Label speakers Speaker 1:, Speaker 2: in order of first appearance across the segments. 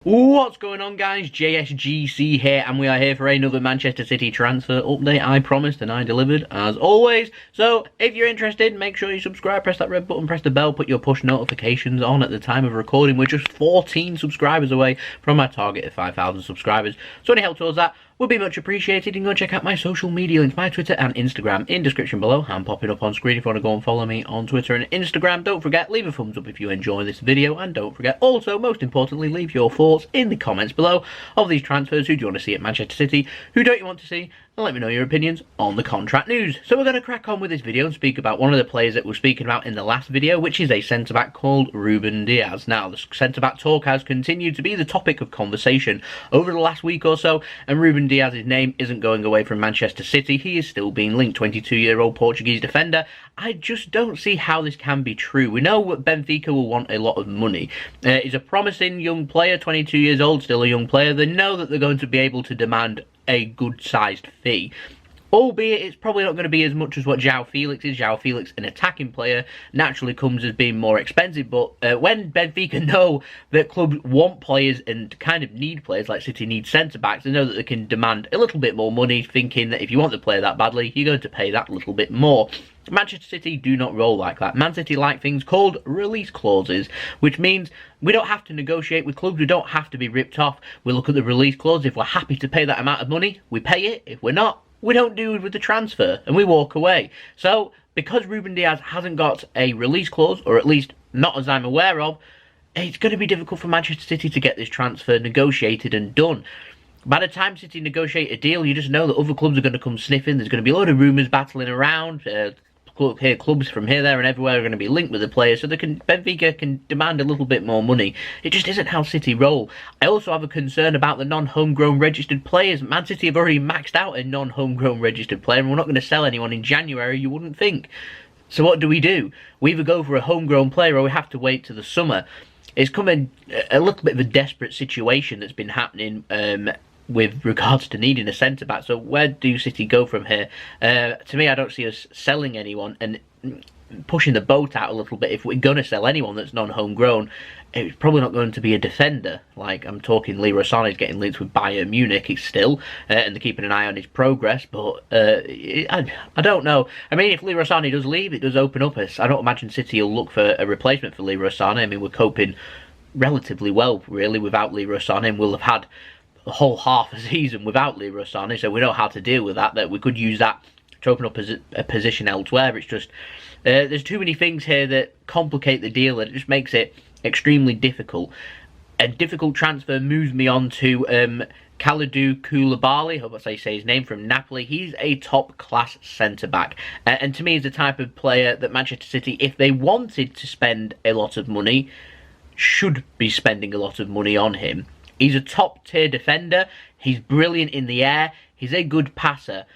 Speaker 1: What's going on, guys? JSGC here, and we are here for another Manchester City transfer update. I promised and I delivered, as always. So, if you're interested, make sure you subscribe, press that red button, press the bell, put your push notifications on at the time of recording. We're just 14 subscribers away from our target of 5,000 subscribers. So any help towards that would be much appreciated. You can go check out my social media links, my Twitter and Instagram in description below. I'm popping up on screen if you want to go and follow me on Twitter and Instagram. Don't forget, leave a thumbs up if you enjoy this video, and don't forget, also, most importantly, leave your thoughts in the comments below of these transfers. Who do you want to see at Manchester City? Who don't you want to see? And let me know your opinions on the contract news. So we're going to crack on with this video and speak about one of the players that we're speaking about in the last video, which is a centre-back called Ruben Diaz. Now, the centre-back talk has continued to be the topic of conversation over the last week or so, and Ruben Diaz's name isn't going away from Manchester City. He is still being linked, 22-year-old Portuguese defender. I just don't see how this can be true. We know that Benfica will want a lot of money. He's a promising young player, 22 years old, still a young player. They know that they're going to be able to demand a good-sized fee, albeit it's probably not going to be as much as what João Felix is. João Felix, an attacking player, naturally comes as being more expensive, but when Benfica know that clubs want players and kind of need players, like City need centre-backs, they know that they can demand a little bit more money, thinking that if you want the player that badly, you're going to pay that little bit more. Manchester City do not roll like that. Man City like things called release clauses, which means we don't have to negotiate with clubs, we don't have to be ripped off. We look at the release clause. If we're happy to pay that amount of money, we pay it. If we're not, we don't do it with the transfer and we walk away. So, because Ruben Diaz hasn't got a release clause, or at least not as I'm aware of, it's going to be difficult for Manchester City to get this transfer negotiated and done. By the time City negotiate a deal, you just know that other clubs are going to come sniffing. There's going to be a lot of rumours battling around. Clubs from here, there and everywhere are going to be linked with the players, so Benfica can demand a little bit more money. It just isn't how City roll. I also have a concern about the non-homegrown registered players. Man City have already maxed out a non-homegrown registered player, and we're not going to sell anyone in January, you wouldn't think. So what do? We either go for a homegrown player or we have to wait to the summer. It's coming a little bit of a desperate situation that's been happening with regards to needing a centre-back. So where do City go from here? To me, I don't see us selling anyone and pushing the boat out a little bit. If we're going to sell anyone that's non-homegrown, it's probably not going to be a defender. Like, I'm talking Leroy Sané's getting linked with Bayern Munich still, and they're keeping an eye on his progress, but I don't know. I mean, if Leroy Sané does leave, it does open up us. I don't imagine City will look for a replacement for Leroy Sané. I mean, we're coping relatively well, really, without Leroy Sané, and we'll have had the whole half a season without Leroy Sané, so we know how to deal with that. That we could use that to open up a position elsewhere. It's just there's too many things here that complicate the deal, and it just makes it extremely difficult. A difficult transfer moves me on to Kalidou Koulibaly, I hope I say his name, from Napoli. He's a top-class centre-back, and to me he's the type of player that Manchester City, if they wanted to spend a lot of money, should be spending a lot of money on him. He's a top-tier defender. He's brilliant in the air. He's a good passer.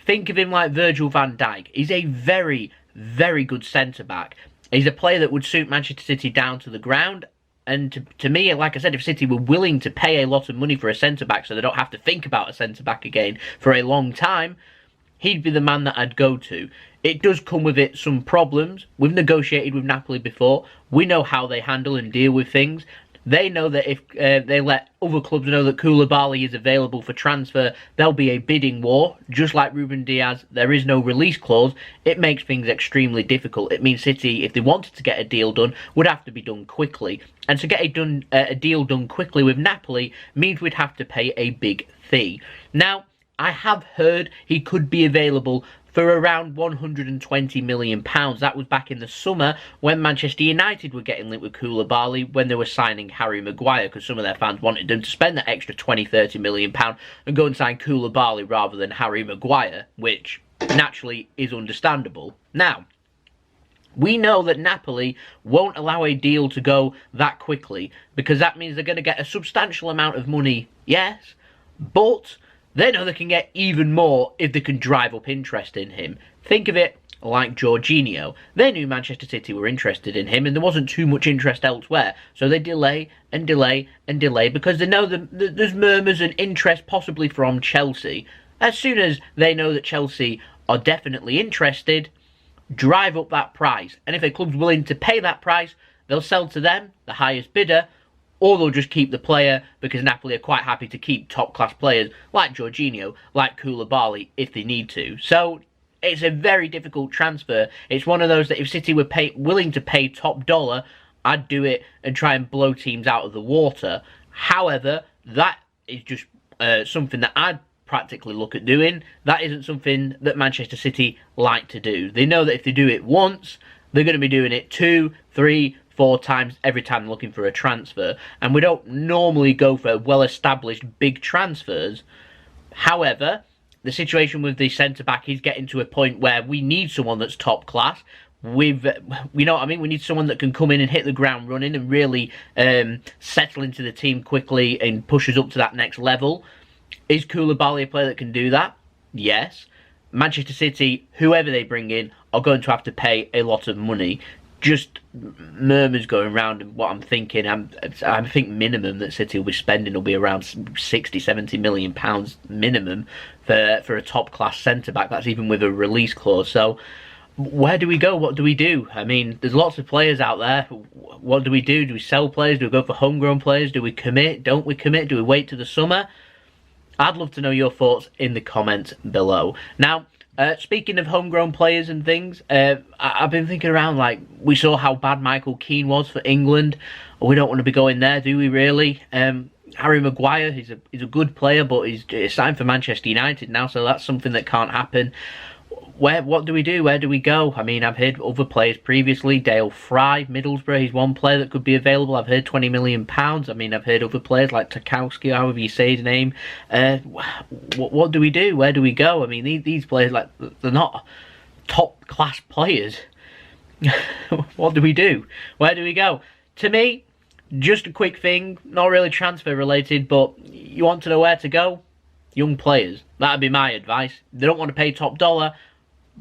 Speaker 1: Think of him like Virgil van Dijk. He's a very, very good centre-back. He's a player that would suit Manchester City down to the ground. And to me, like I said, if City were willing to pay a lot of money for a centre-back so they don't have to think about a centre-back again for a long time, he'd be the man that I'd go to. It does come with it some problems. We've negotiated with Napoli before. We know how they handle and deal with things. They know that if they let other clubs know that Koulibaly is available for transfer, there'll be a bidding war. Just like Ruben Diaz, there is no release clause. It makes things extremely difficult. It means City, if they wanted to get a deal done, would have to be done quickly. And to get a deal done quickly with Napoli means we'd have to pay a big fee. Now, I have heard he could be available for around £120 million. That was back in the summer when Manchester United were getting linked with Koulibaly when they were signing Harry Maguire, because some of their fans wanted them to spend that extra £20–30 million and go and sign Koulibaly rather than Harry Maguire, which naturally is understandable. Now, we know that Napoli won't allow a deal to go that quickly, because that means they're going to get a substantial amount of money, yes, but they know they can get even more if they can drive up interest in him. Think of it like Jorginho. They knew Manchester City were interested in him and there wasn't too much interest elsewhere. So they delay and delay and delay because they know there's murmurs and interest possibly from Chelsea. As soon as they know that Chelsea are definitely interested, drive up that price. And if a club's willing to pay that price, they'll sell to them, the highest bidder, or they'll just keep the player because Napoli are quite happy to keep top-class players like Jorginho, like Koulibaly, if they need to. So it's a very difficult transfer. It's one of those that if City were willing to pay top dollar, I'd do it and try and blow teams out of the water. However, that is just something that I'd practically look at doing. That isn't something that Manchester City like to do. They know that if they do it once, they're going to be doing it 2, 3, 4 times every time they're looking for a transfer. And we don't normally go for well-established big transfers. However, the situation with the centre-back is getting to a point where we need someone that's top class. You know what I mean? We need someone that can come in and hit the ground running and really settle into the team quickly and push us up to that next level. Is Koulibaly a player that can do that? Yes. Manchester City, whoever they bring in, are going to have to pay a lot of money. Just murmurs going around and what I'm thinking. I think minimum that City will be spending will be around 60, 70 million pounds minimum for a top class centre back. That's even with a release clause. So where do we go? What do we do? I mean, there's lots of players out there. What do we do? Do we sell players? Do we go for homegrown players? Do we commit? Don't we commit? Do we wait to the summer? I'd love to know your thoughts in the comments below. Now, speaking of homegrown players and things, I've been thinking around, like, we saw how bad Michael Keane was for England. We don't want to be going there, do we really? Harry Maguire, he's a good player, but he's signed for Manchester United now, so that's something that can't happen. What do we do? Where do we go? I mean, I've heard other players previously. Dael Fry, Middlesbrough, he's one player that could be available. I've heard £20 million. I mean, I've heard other players like Tarkowski, however you say his name. What do we do? Where do we go? I mean, these players, like, they're not top-class players. What do we do? Where do we go? To me, just a quick thing, not really transfer-related, but you want to know where to go? Young players. That'd be my advice. They don't want to pay top dollar.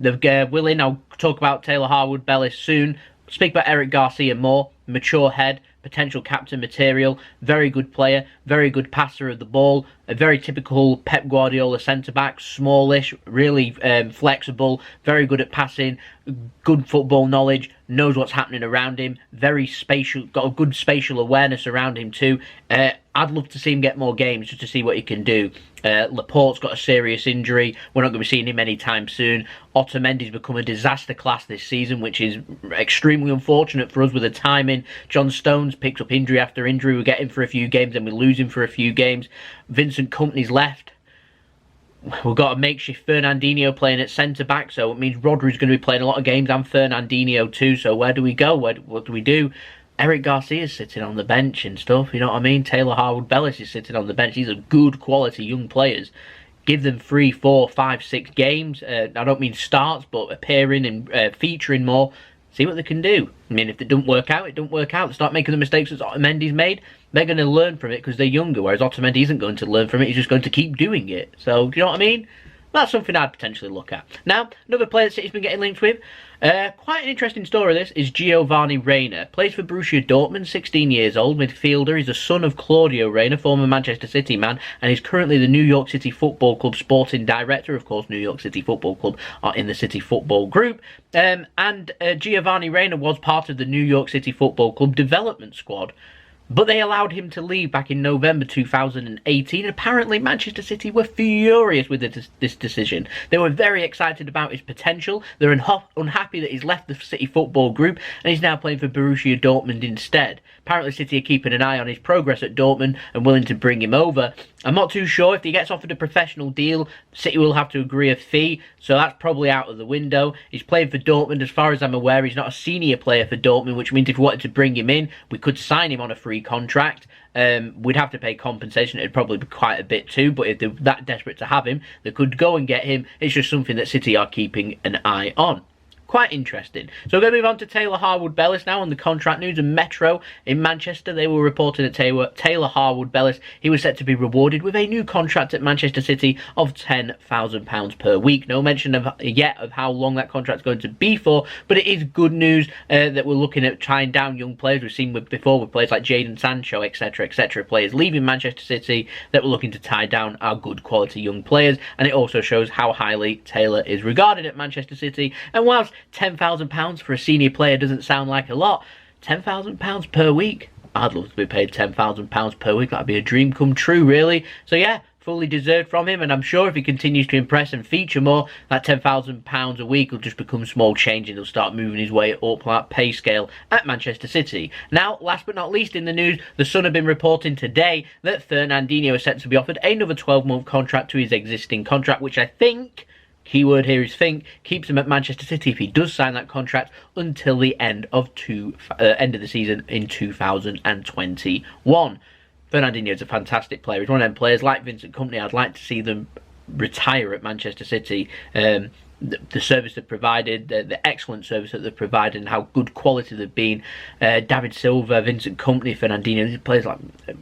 Speaker 1: They're willing. I'll talk about Taylor Harwood-Bellis soon. Speak about Eric Garcia more. Mature head, potential captain material, very good player, very good passer of the ball, a very typical Pep Guardiola centre-back, smallish, really flexible, very good at passing, good football knowledge, knows what's happening around him, very spatial, got a good spatial awareness around him too. I'd love to see him get more games just to see what he can do. Laporte's got a serious injury. We're not going to be seeing him anytime soon. Otamendi's become a disaster class this season, which is extremely unfortunate for us with the timing. John Stones picked up injury after injury. We get him for a few games and we lose him for a few games. Vincent Kompany's left. We've got a makeshift Fernandinho playing at centre-back, so it means Rodri's going to be playing a lot of games and Fernandinho too, so where do we go? What do we do? Eric Garcia's sitting on the bench and stuff, you know what I mean? Taylor Harwood-Bellis is sitting on the bench. These are good quality young players. Give them 3, 4, 5, 6 games. I don't mean starts, but appearing and featuring more. See what they can do. I mean, if it doesn't work out, it doesn't work out. They start making the mistakes that Otamendi's made. They're going to learn from it because they're younger, whereas Otamendi isn't going to learn from it. He's just going to keep doing it. So, do you know what I mean? That's something I'd potentially look at. Now, another player that City's been getting linked with, quite an interesting story this, is Giovanni Reyna. Plays for Borussia Dortmund, 16 years old, midfielder. He's the son of Claudio Reyna, former Manchester City man, and he's currently the New York City Football Club sporting director. Of course, New York City Football Club are in the City Football Group. And Giovanni Reyna was part of the New York City Football Club development squad. But they allowed him to leave back in November 2018. Apparently, Manchester City were furious with this decision. They were very excited about his potential. They're unhappy that he's left the City Football Group and he's now playing for Borussia Dortmund instead. Apparently, City are keeping an eye on his progress at Dortmund and willing to bring him over. I'm not too sure. If he gets offered a professional deal, City will have to agree a fee, so that's probably out of the window. He's playing for Dortmund. As far as I'm aware, he's not a senior player for Dortmund, which means if we wanted to bring him in, we could sign him on a free contract. We'd have to pay compensation. It'd probably be quite a bit too, but if they're that desperate to have him, they could go and get him. It's just something that City are keeping an eye on. Quite interesting. So we're going to move on to Taylor Harwood-Bellis now on the contract news. And Metro in Manchester, they were reporting that Taylor Harwood-Bellis, he was set to be rewarded with a new contract at Manchester City of £10,000 per week. No mention yet of how long that contract's going to be for, but it is good news that we're looking at tying down young players. We've seen before with players like Jadon Sancho, etc., etc., players leaving Manchester City that we're looking to tie down our good quality young players. And it also shows how highly Taylor is regarded at Manchester City. And whilst £10,000 for a senior player doesn't sound like a lot, £10,000 per week, I'd love to be paid £10,000 per week. That'd be a dream come true, really. So yeah, fully deserved from him, and I'm sure if he continues to impress and feature more, that £10,000 a week will just become small change and he'll start moving his way up that pay scale at Manchester City. Now, last but not least in the news, the Sun have been reporting today that Fernandinho is set to be offered another 12-month contract to his existing contract, which I think, keyword here is think, keeps him at Manchester City if he does sign that contract until the end of the season in 2021. Fernandinho is a fantastic player. He's one of them players like Vincent Kompany. I'd like to see them retire at Manchester City. The service they've provided, the excellent service that they've provided, and how good quality they've been. David Silva, Vincent Kompany, Fernandinho, these players like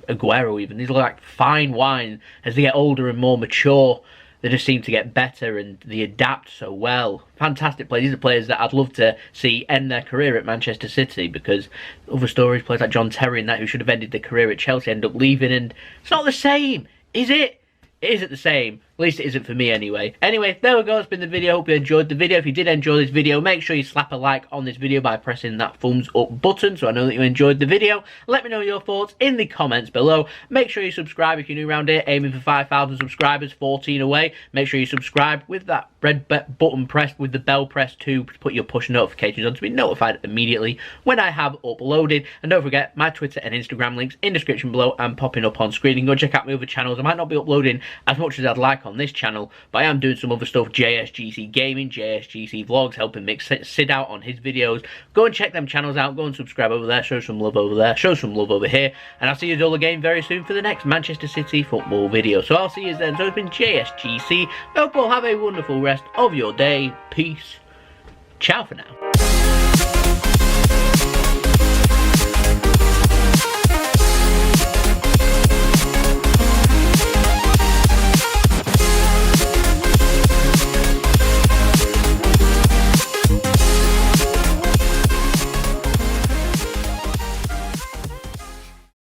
Speaker 1: Aguero even. These are like fine wine. As they get older and more mature, they just seem to get better and they adapt so well. Fantastic players. These are players that I'd love to see end their career at Manchester City, because other stories, players like John Terry and that, who should have ended their career at Chelsea, end up leaving, and it's not the same, is it? It isn't the same. At least it isn't for me anyway. Anyway, there we go. That's been the video. Hope you enjoyed the video. If you did enjoy this video, make sure you slap a like on this video by pressing that thumbs up button so I know that you enjoyed the video. Let me know your thoughts in the comments below. Make sure you subscribe if you're new around here. Aiming for 5,000 subscribers, 14 away. Make sure you subscribe with that red button pressed, with the bell pressed to put your push notifications on to be notified immediately when I have uploaded. And don't forget, my Twitter and Instagram links in the description below and popping up on screen. You can go check out my other channels. I might not be uploading as much as I'd like on this channel, but I am doing some other stuff. JSGC Gaming, JSGC Vlogs, helping mix Sid out on his videos. Go and check them channels out. Go and subscribe over there. Show some love over there. Show some love over here. And I'll see you all again very soon for the next Manchester City football video. So I'll see you then. So it's been JSGC. Hope you all have a wonderful rest of your day. Peace. Ciao for now.